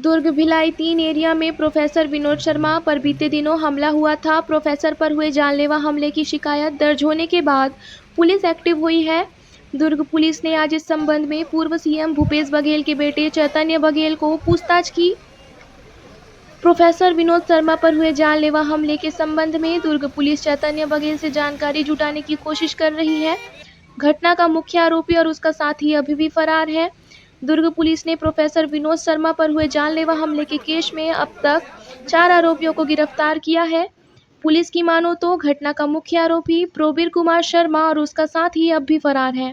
Durg Bhilai 3 area में professor Vinod Sharma पर बीते दिनों हमला हुआ था। प्रोफेसर पर हुए जानलेवा हमले की शिकायत दर्ज होने के बाद पुलिस एक्टिव हुई है। दुर्ग पुलिस ने आज इस संबंध में पूर्व सीएम भूपेश बघेल के बेटे चैतन्य बघेल को पूछताछ की। प्रोफेसर विनोद शर्मा पर हुए जानलेवा हमले के संबंध में दुर्ग पुलिस चैतन्य बघेल से जानकारी जुटाने की कोशिश कर रही है। घटना का मुख्य आरोपी और उसका साथी अभी भी फरार है। दुर्ग पुलिस ने प्रोफेसर विनोद शर्मा पर हुए जानलेवा हमले के केस में अब तक 4 आरोपियों को गिरफ्तार किया है। पुलिस की मानो तो घटना का मुख्य आरोपी प्रवीर कुमार शर्मा और उसका साथी अब भी फरार है।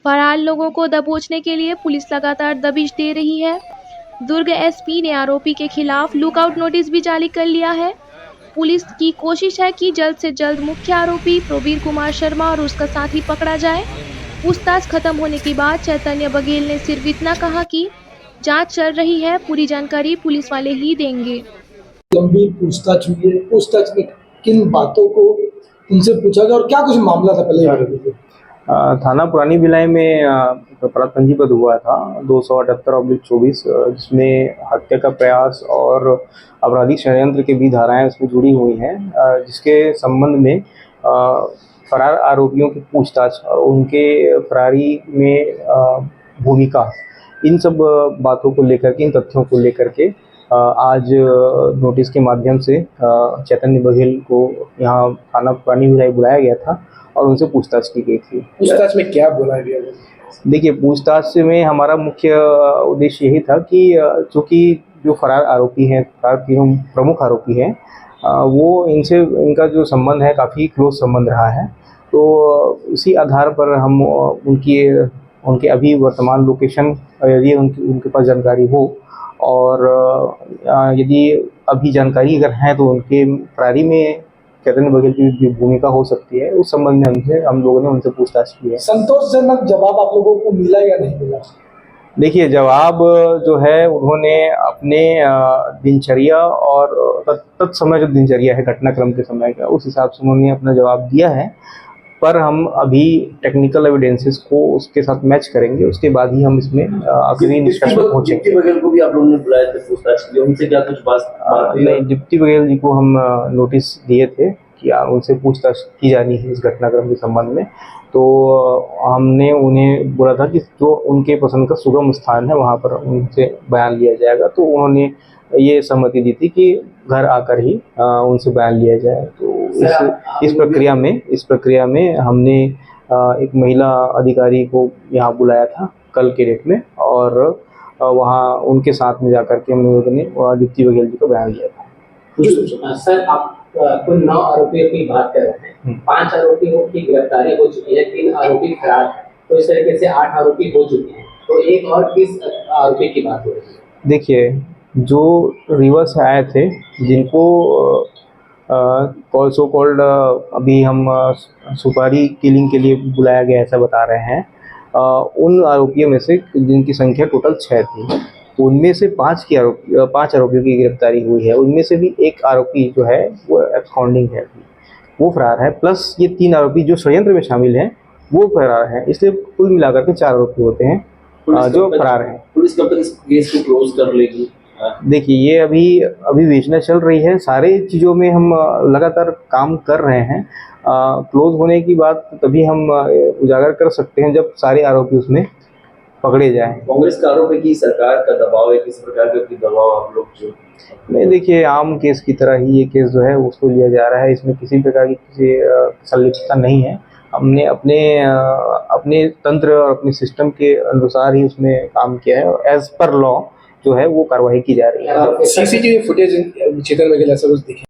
फरार लोगों को दबोचने के लिए पुलिस लगातार दबिश दे रही है। दुर्ग एसपी ने आरोपी के खिलाफ लुकआउट नोटिस भी जारी कर लिया है। पुलिस की कोशिश है कि जल्द से जल्द मुख्य आरोपी प्रवीर कुमार शर्मा और उसका साथी पकड़ा जाए। पूछताछ खत्म होने के बाद चैतन्य बघेल ने सिर्फ इतना कहा कि जांच चल रही है, पूरी जानकारी पुलिस वाले ही देंगे। लंबी पूछताछ हुई है। पूछताछ में किन बातों को उनसे पूछा गया और क्या कुछ मामला था पहले? थाना पुरानी भिलाई में अपराध पंजीबद्ध हुआ था 278/24, जिसमें हत्या का प्रयास और आपराधिक षड्यंत्र की भी धाराएं उसमें जुड़ी हुई हैं, जिसके संबंध में फरार आरोपियों की पूछताछ और उनके फरारी में भूमिका, इन सब बातों को लेकर के, इन तथ्यों को लेकर के आज नोटिस के माध्यम से चैतन्य बघेल को यहाँ थाना पुरानी भिलाई बुलाया गया था और उनसे पूछताछ की गई थी। पूछताछ में क्या बोला गया? देखिए, पूछताछ में हमारा मुख्य उद्देश्य यही था कि चूँकि जो फरार आरोपी हैं, फरार तीनों प्रमुख आरोपी हैं, वो इनका जो संबंध है काफ़ी क्लोज संबंध रहा है। तो उसी आधार पर हम उनके अभी वर्तमान लोकेशन, यदि उनके पास जानकारी हो और यदि अभी जानकारी अगर है तो उनके फरारी में चैतन्य बघेल की भूमिका हो सकती है, उस संबंध में हम लोगों ने उनसे पूछताछ की है। संतोषजनक जवाब आप लोगों को मिला या नहीं मिला? देखिए, जवाब जो है उन्होंने अपने दिनचर्या और तत्समय जो दिनचर्या है घटनाक्रम के समय का, उस हिसाब से उन्होंने अपना जवाब दिया है। पर हम अभी टेक्निकल एविडेंसेस को उसके साथ मैच करेंगे, उसके बाद ही हम इसमें आखिरी निष्कर्ष पर पहुंचेंगे। डिप्टी बघेल को भी आप लोगों ने बुलाया था पूछताछ के लिए, उनसे क्या कुछ बात नहीं, डिप्टी बघेल जी को हम नोटिस दिए थे कि उनसे पूछताछ की जानी है इस घटनाक्रम के संबंध में। तो हमने उन्हें बोला था कि जो उनके पसंद का सुगम स्थान है वहाँ पर उनसे बयान लिया जाएगा। तो उन्होंने ये सहमति दी थी कि घर आकर ही उनसे बयान लिया जाए। तो इस प्रक्रिया में हमने एक महिला अधिकारी को यहाँ बुलाया था कल के डेट में, और वहाँ उनके साथ में जाकर के हम लोगों ने डिप्टी बघेल जी को बयान लिया था। सर, आप कुल 9 आरोपियों की बात कर रहे हैं। 5 आरोपियों की गिरफ्तारी हो चुकी है, 3 आरोपी फरार हैं, तो इस तरीके से 8 आरोपी हो चुके हैं। तो एक और किस आरोपी की बात हो रही है? देखिए, जो रिवर्स से आए थे, जिनको सो कॉल्ड अभी हम सुपारी किलिंग के लिए बुलाया गया ऐसा बता रहे हैं, उन आरोपियों में से जिनकी संख्या टोटल 6 थी, उनमें से 5 आरोपियों की गिरफ्तारी हुई है। उनमें से भी एक आरोपी जो है वो एब्सकॉन्डिंग है, वो फरार है, प्लस ये 3 आरोपी जो षड्यंत्र में शामिल हैं वो फरार हैं। इसलिए कुल मिलाकर के 4 आरोपी होते हैं जो फरार हैं। पुलिस कब तक इस केस को क्लोज कर लेगी? देखिए, ये अभी विवेचना चल रही है। सारे चीज़ों में हम लगातार काम कर रहे हैं। क्लोज होने की बात तभी हम उजागर कर सकते हैं जब सारे आरोपी उसमें पकड़े जाएं। कांग्रेस का आरोप है कि सरकार का दबाव है, किस प्रकार का दबाव आप लोग जो? नहीं, देखिए, आम केस की तरह ही ये केस जो है उसको लिया जा रहा है। इसमें किसी प्रकार की संलिप्तता नहीं है। हमने अपने तंत्र और अपने सिस्टम के अनुसार ही उसमें काम किया है और एज पर लॉ जो है वो कार्रवाई की जा रही है। सीसीटीवी फुटेज चेतन बघेल ऐसा कुछ दिखे?